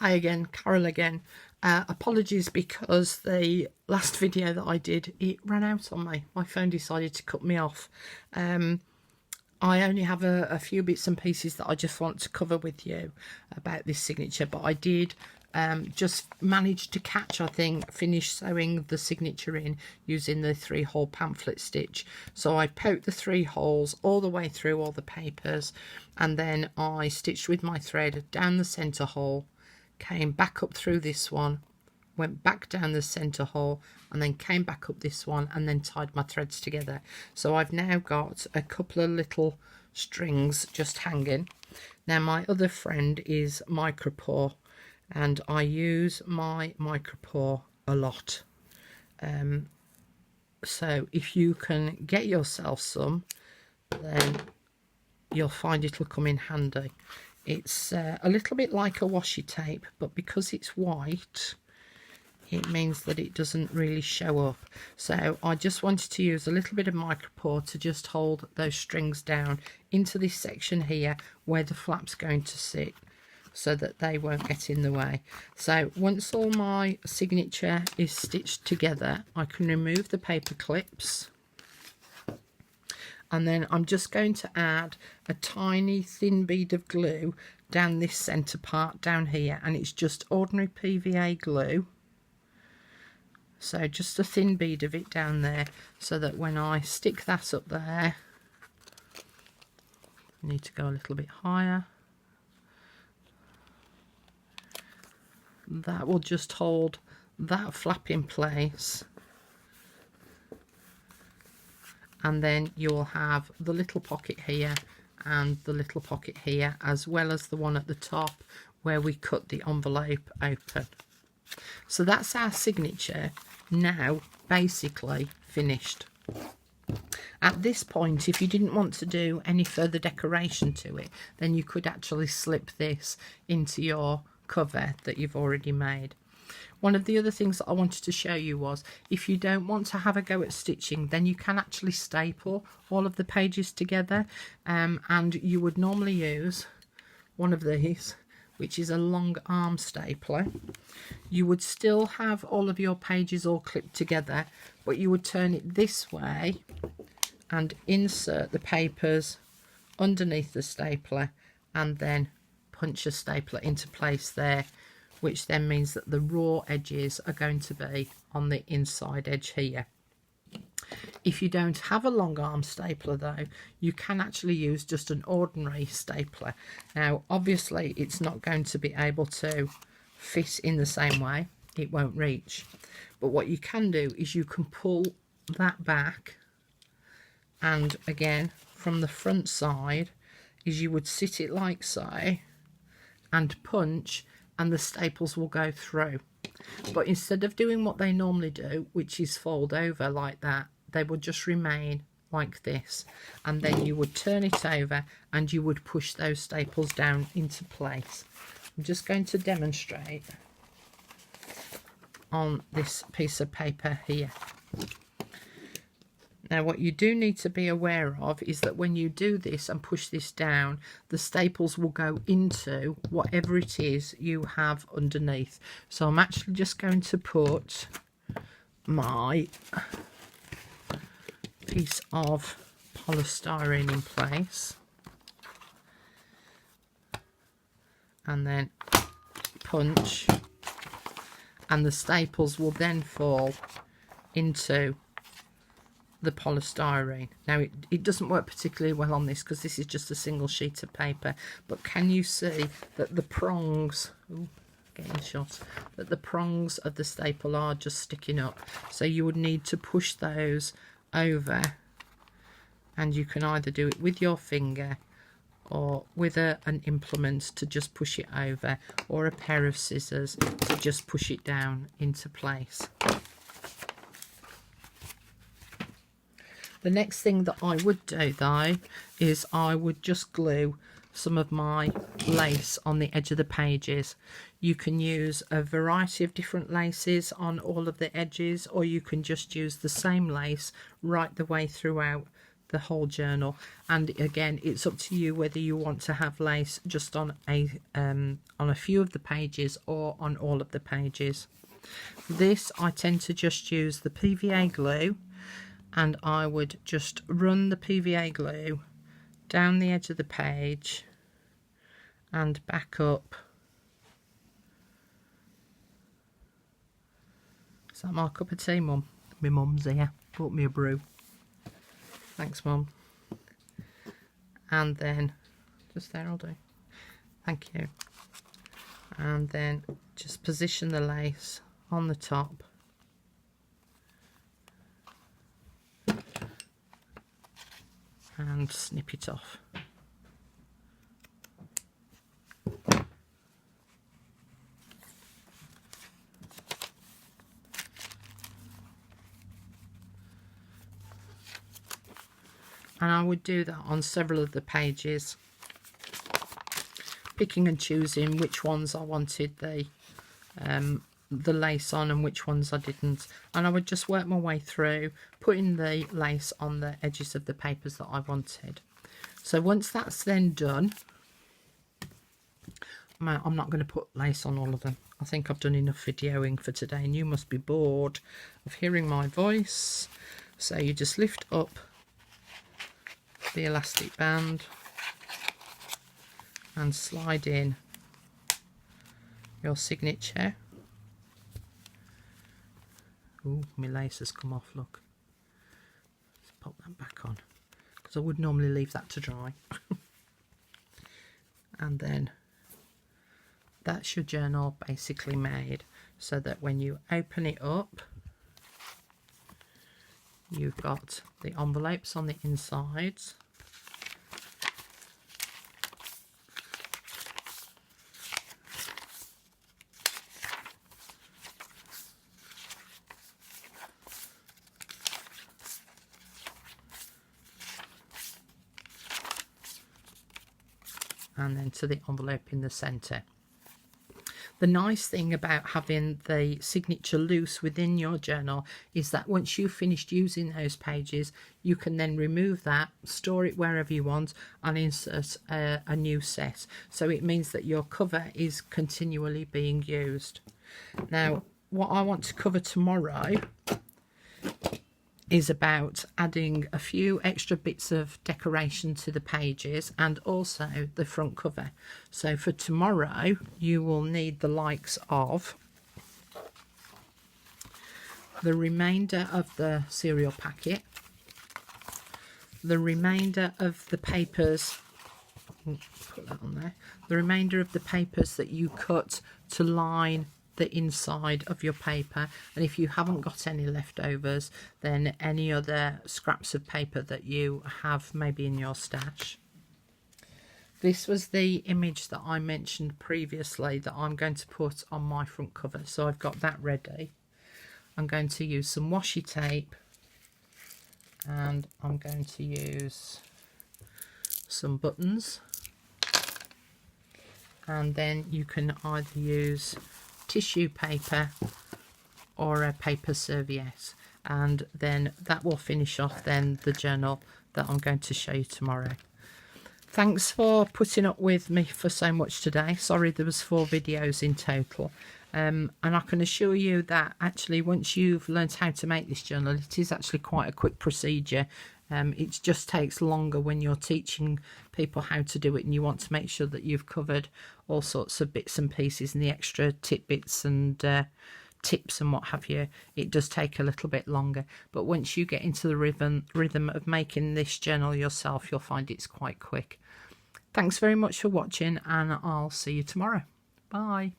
Hi again, Carol again. Apologies because the last video that I did, it ran out on me. My phone decided to cut me off. I only have a few bits and pieces that I just want to cover with you about this signature, but I did just manage to catch, I think, finish sewing the signature in using the 3-hole pamphlet stitch. So I poked the 3 holes all the way through all the papers, and then I stitched with my thread down the centre hole, came back up through this one, went back down the centre hole, and then came back up this one, and then tied my threads together. So I've now got a couple of little strings just hanging. Now my other friend is micropore, and I use my micropore a lot. So if you can get yourself some, then you'll find it'll come in handy. It's a little bit like a washi tape, but because it's white, it means that it doesn't really show up. So I just wanted to use a little bit of micropore to just hold those strings down into this section here where the flap's going to sit, so that they won't get in the way. So once all my signature is stitched together, I can remove the paper clips. And then I'm just going to add a tiny thin bead of glue down this centre part down here, and it's just ordinary PVA glue. So just a thin bead of it down there, so that when I stick that up there, I need to go a little bit higher. That will just hold that flap in place. And then you'll have the little pocket here and the little pocket here, as well as the one at the top where we cut the envelope open. So that's our signature now basically finished. At this point, if you didn't want to do any further decoration to it, then you could actually slip this into your cover that you've already made. One of the other things that I wanted to show you was, if you don't want to have a go at stitching, then you can actually staple all of the pages together, and you would normally use one of these, which is a long arm stapler. You would still have all of your pages all clipped together, but you would turn it this way and insert the papers underneath the stapler, and then punch a stapler into place there, which then means that the raw edges are going to be on the inside edge here. If you don't have a long arm stapler though, you can actually use just an ordinary stapler. Now obviously it's not going to be able to fit in the same way, it won't reach, but what you can do is you can pull that back, and again from the front side is you would sit it like so and punch, and the staples will go through. But instead of doing what they normally do, which is fold over like that, they would just remain like this, and then you would turn it over and you would push those staples down into place. I'm just going to demonstrate on this piece of paper here. Now what you do need to be aware of is that when you do this and push this down, the staples will go into whatever it is you have underneath. So I'm actually just going to put my piece of polystyrene in place, and then punch, and the staples will then fall into the polystyrene. Now it doesn't work particularly well on this because this is just a single sheet of paper, but can you see that the prongs, getting shot, that the prongs of the staple are just sticking up? So you would need to push those over, and you can either do it with your finger or with an implement to just push it over, or a pair of scissors to just push it down into place. The next thing that I would do though is I would just glue some of my lace on the edge of the pages. You can use a variety of different laces on all of the edges, or you can just use the same lace right the way throughout the whole journal. And again, it's up to you whether you want to have lace just on a few of the pages or on all of the pages. This, I tend to just use the PVA glue, and I would just run the PVA glue down the edge of the page and back up. Is that my cup of tea, Mum? My mum's here, brought me a brew. Thanks, Mum. And then, just there, I'll do. Thank you. And then just position the lace on the top. And snip it off. And I would do that on several of the pages, picking and choosing which ones I wanted the lace on and which ones I didn't. And I would just work my way through, putting the lace on the edges of the papers that I wanted. So once that's then done, I'm not going to put lace on all of them. I think I've done enough videoing for today, and you must be bored of hearing my voice. So you just lift up the elastic band and slide in your signature. Oh, my lace has come off, look. Let's pop that back on, because I would normally leave that to dry. And then that's your journal basically made, so that when you open it up, you've got the envelopes on the insides. And then to the envelope in the centre. The nice thing about having the signature loose within your journal is that once you've finished using those pages, you can then remove that, store it wherever you want, and insert a new set. So it means that your cover is continually being used. Now, what I want to cover tomorrow is about adding a few extra bits of decoration to the pages and also the front cover. So for tomorrow, you will need the likes of the remainder of the cereal packet, the remainder of the papers, put that on there, the remainder of the papers that you cut to line the inside of your paper, and if you haven't got any leftovers, then any other scraps of paper that you have maybe in your stash. This was the image that I mentioned previously that I'm going to put on my front cover, so I've got that ready. I'm going to use some washi tape, and I'm going to use some buttons, and then you can either use tissue paper or a paper serviette, and then that will finish off then the journal that I'm going to show you tomorrow. Thanks for putting up with me for so much today. Sorry there was 4 videos in total, and I can assure you that actually once you've learned how to make this journal, it is actually quite a quick procedure. It just takes longer when you're teaching people how to do it, and you want to make sure that you've covered all sorts of bits and pieces and the extra tidbits and tips and what have you. It does take a little bit longer, but once you get into the rhythm of making this journal yourself, you'll find it's quite quick. Thanks very much for watching, and I'll see you tomorrow. Bye.